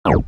Hello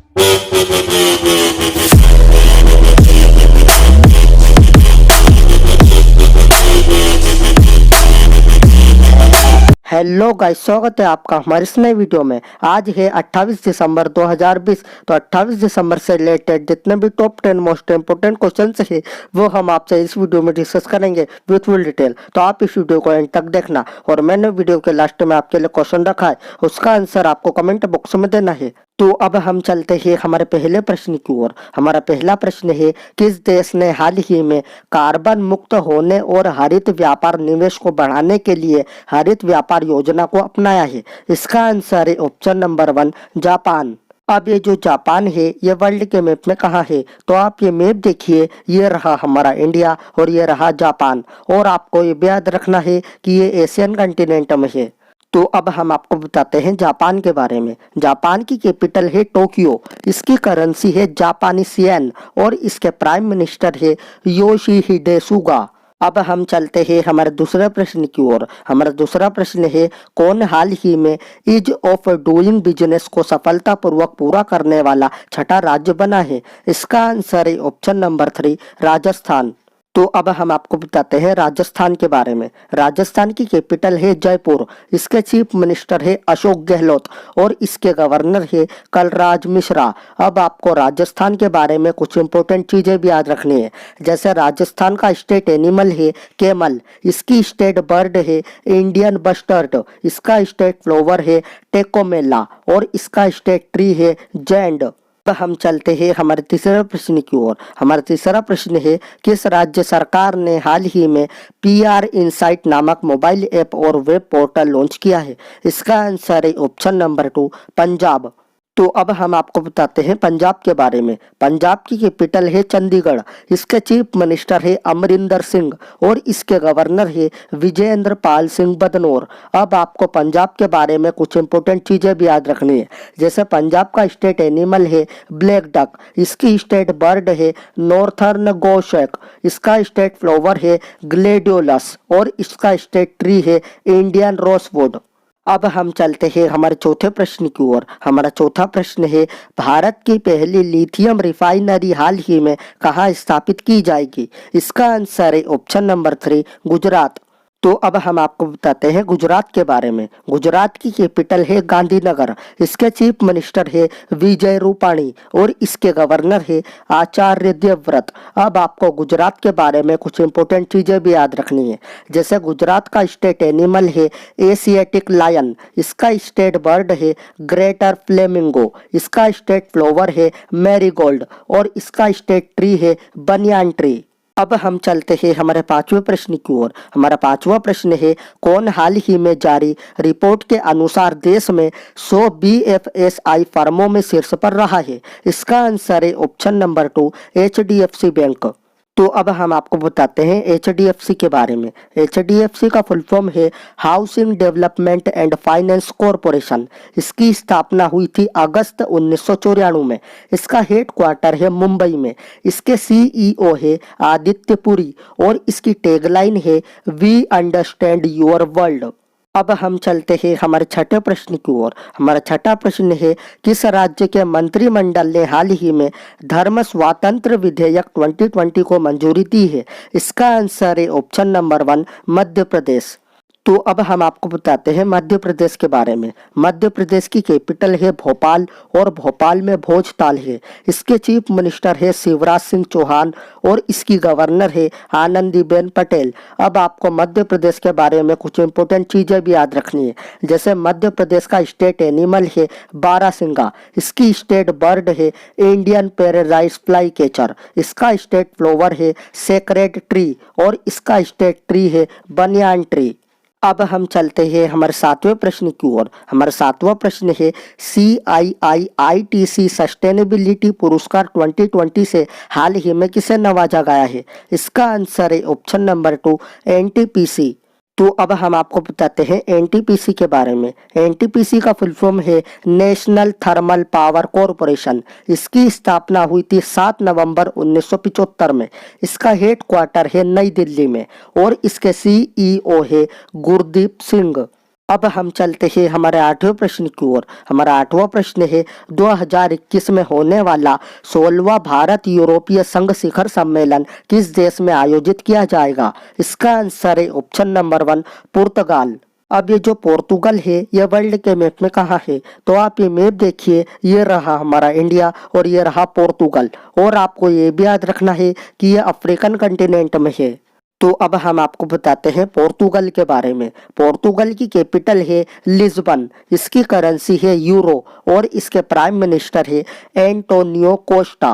guys, स्वागत है आपका हमारे इस नए वीडियो में। आज है 28 दिसंबर 2020। तो 28 दिसंबर से रिलेटेड जितने भी टॉप 10 मोस्ट इंपोर्टेंट क्वेश्चंस है वो हम आपसे इस वीडियो में डिस्कस करेंगे विथ फुल डिटेल। तो आप इस वीडियो को एंड तक देखना। और मैंने वीडियो के लास्ट में आपके लिए क्वेश्चन रखा है, उसका आंसर आपको कमेंट बॉक्स में देना है। तो अब हम चलते हैं हमारे पहले प्रश्न की ओर। हमारा पहला प्रश्न है, किस देश ने हाल ही में कार्बन मुक्त होने और हरित व्यापार निवेश को बढ़ाने के लिए हरित व्यापार योजना को अपनाया है? इसका आंसर है ऑप्शन नंबर 1, जापान। अब ये जो जापान है ये वर्ल्ड के मैप में कहाँ है? तो आप ये मैप देखिए, ये रहा हमारा इंडिया और ये रहा जापान। और आपको ये भी याद रखना है कि ये एशियन कंटिनेंट में है। तो अब हम आपको बताते हैं जापान के बारे में। जापान की कैपिटल है टोक्यो, इसकी करेंसी है जापानी येन और इसके प्राइम मिनिस्टर है योशिहिडे सुगा। अब हम चलते हैं हमारे दूसरे प्रश्न की ओर। हमारा दूसरा प्रश्न है, कौन हाल ही में ईज ऑफ डूइंग बिजनेस को सफलतापूर्वक पूरा करने वाला छठा राज्य बना है? इसका आंसर है ऑप्शन नंबर 3, राजस्थान। तो अब हम आपको बताते हैं राजस्थान के बारे में। राजस्थान की कैपिटल है जयपुर, इसके चीफ मिनिस्टर है अशोक गहलोत और इसके गवर्नर है कलराज मिश्रा। अब आपको राजस्थान के बारे में कुछ इंपॉर्टेंट चीजें भी याद रखनी है। जैसे राजस्थान का स्टेट एनिमल है कैमल, इसकी स्टेट बर्ड है इंडियन बस्टर्ड, इसका स्टेट फ्लावर है टेकोमेला और इसका स्टेट ट्री है जैंड। अब हम चलते हैं हमारे तीसरे प्रश्न की ओर। हमारा तीसरा प्रश्न है, किस राज्य सरकार ने हाल ही में PR इनसाइट नामक मोबाइल ऐप और वेब पोर्टल लॉन्च किया है? इसका आंसर है ऑप्शन नंबर 2, पंजाब। तो अब हम आपको बताते हैं पंजाब के बारे में। पंजाब की कैपिटल है चंडीगढ़, इसके चीफ मिनिस्टर है अमरिंदर सिंह और इसके गवर्नर है विजयेंद्र पाल सिंह बदनौर। अब आपको पंजाब के बारे में कुछ इंपॉर्टेंट चीजें भी याद रखनी है। जैसे पंजाब का स्टेट एनिमल है ब्लैक डक, इसकी स्टेट बर्ड है नॉर्थर्न गोशैक, इसका स्टेट फ्लावर है ग्लेडियोलस और इसका स्टेट ट्री है इंडियन रोसवुड। अब हम चलते हैं हमारे चौथे प्रश्न की ओर। हमारा चौथा प्रश्न है, भारत की पहली लिथियम रिफाइनरी हाल ही में कहाँ स्थापित की जाएगी? इसका आंसर है ऑप्शन नंबर 3, गुजरात। तो अब हम आपको बताते हैं गुजरात के बारे में। गुजरात की कैपिटल है गांधीनगर, इसके चीफ मिनिस्टर है विजय रूपाणी और इसके गवर्नर है आचार्य देवव्रत। अब आपको गुजरात के बारे में कुछ इंपॉर्टेंट चीजें भी याद रखनी है। जैसे गुजरात का स्टेट एनिमल है एशियाटिक लायन, इसका स्टेट बर्ड है ग्रेटर फ्लेमिंगो, इसका स्टेट फ्लावर है मैरीगोल्ड और इसका स्टेट ट्री है बनियान ट्री। अब हम चलते हैं हमारे पांचवें प्रश्न की ओर। हमारा पांचवा प्रश्न है, कौन हाल ही में जारी रिपोर्ट के अनुसार देश में 100 BFSI फर्मों में शीर्ष पर रहा है? इसका आंसर है ऑप्शन नंबर 2, HDFC बैंक। तो अब हम आपको बताते हैं HDFC के बारे में। HDFC का फुल फॉर्म है housing development and finance corporation. इसकी स्थापना हुई थी अगस्त 1994 में। इसका हेड क्वार्टर है मुंबई में। इसके CEO है आदित्य पुरी और इसकी टैगलाइन है वी अंडरस्टैंड योर वर्ल्ड। अब हम चलते हैं हमारे छठे प्रश्न की ओर। हमारा छठा प्रश्न है, किस राज्य के मंत्रिमंडल ने हाल ही में धर्म स्वातंत्र विधेयक 2020 को मंजूरी दी है? इसका आंसर है ऑप्शन नंबर 1, मध्य प्रदेश। तो अब हम आपको बताते हैं मध्य प्रदेश के बारे में। मध्य प्रदेश की कैपिटल है भोपाल और भोपाल में भोजताल है। इसके चीफ मिनिस्टर है शिवराज सिंह चौहान और इसकी गवर्नर है आनंदीबेन पटेल। अब आपको मध्य प्रदेश के बारे में कुछ इंपॉर्टेंट चीजें भी याद रखनी है। जैसे मध्य प्रदेश का स्टेट एनिमल है बारासिंगा, इसकी स्टेट बर्ड है इंडियन पैराडाइज फ्लाई कैचर, इसका स्टेट फ्लावर है सेक्रेड ट्री और इसका स्टेट ट्री है बनियान ट्री। अब हम चलते हैं हमारे सातवें प्रश्न की ओर। हमारा सातवां प्रश्न है, CII-ITC सस्टेनेबिलिटी पुरस्कार 2020 से हाल ही में किसे नवाजा गया है? इसका आंसर है ऑप्शन नंबर 2, NTPC। तो अब हम आपको बताते हैं NTPC के बारे में। NTPC का फुल फॉर्म है नेशनल थर्मल पावर कॉरपोरेशन। इसकी स्थापना हुई थी 7 नवंबर 1975 में। इसका हेड क्वार्टर है नई दिल्ली में और इसके CEO है गुरदीप सिंह। अब हम चलते हैं हमारे 8वें प्रश्न की ओर। हमारा 8वां प्रश्न है 2021 में होने वाला 16वां भारत यूरोपीय संघ शिखर सम्मेलन किस देश में आयोजित किया जाएगा? इसका आंसर है ऑप्शन नंबर 1 पुर्तगाल। अब ये जो पोर्तुगल है ये वर्ल्ड के मैप में कहाँ है? तो आप ये मैप देखिए, ये रहा हमारा इंडिया और ये रहा पोर्तुगल। और आपको ये भी याद रखना है कि ये अफ्रीकन कंटिनेंट में है। तो अब हम आपको बताते हैं पोर्तुगल के बारे में। पोर्तुगल की कैपिटल है लिस्बन, इसकी करेंसी है यूरो और इसके प्राइम मिनिस्टर है एंटोनियो कोस्टा।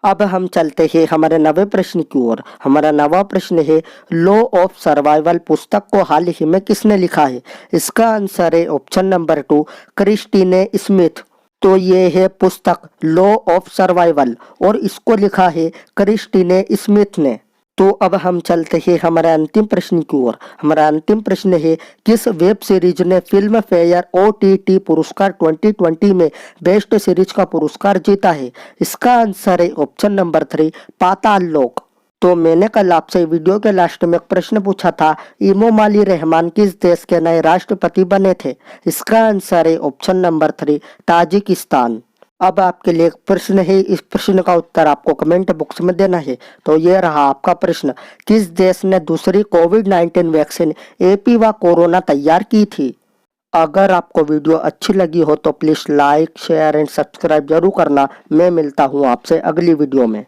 अब हम चलते हैं हमारे 9वें प्रश्न की ओर। हमारा 9वां प्रश्न है लॉ ऑफ सर्वाइवल पुस्तक को हाल ही में किसने लिखा है? इसका आंसर है ऑप्शन नंबर 2 क्रिस्टीने स्मिथ। तो ये है पुस्तक लॉ ऑफ सर्वाइवल और इसको लिखा है क्रिस्टीने स्मिथ ने। तो अब हम चलते हैं हमारे अंतिम प्रश्न की ओर। हमारा अंतिम प्रश्न है किस वेब सीरीज ने फिल्म फेयर OTT पुरस्कार 2020 में बेस्ट सीरीज का पुरस्कार जीता है? इसका आंसर है ऑप्शन नंबर 3 पाताल लोक। तो मैंने कल आपसे वीडियो के लास्ट में एक प्रश्न पूछा था, इमोमाली रहमान किस देश के नए राष्ट्रपति बने थे? इसका आंसर है ऑप्शन नंबर 3 ताजिकिस्तान। अब आपके लिए एक प्रश्न है, इस प्रश्न का उत्तर आपको कमेंट बॉक्स में देना है। तो ये रहा आपका प्रश्न, किस देश ने दूसरी कोविड-19 वैक्सीन एपीवा कोरोना तैयार की थी? अगर आपको वीडियो अच्छी लगी हो तो please like share and subscribe जरूर करना। मैं मिलता हूँ आपसे अगली वीडियो में।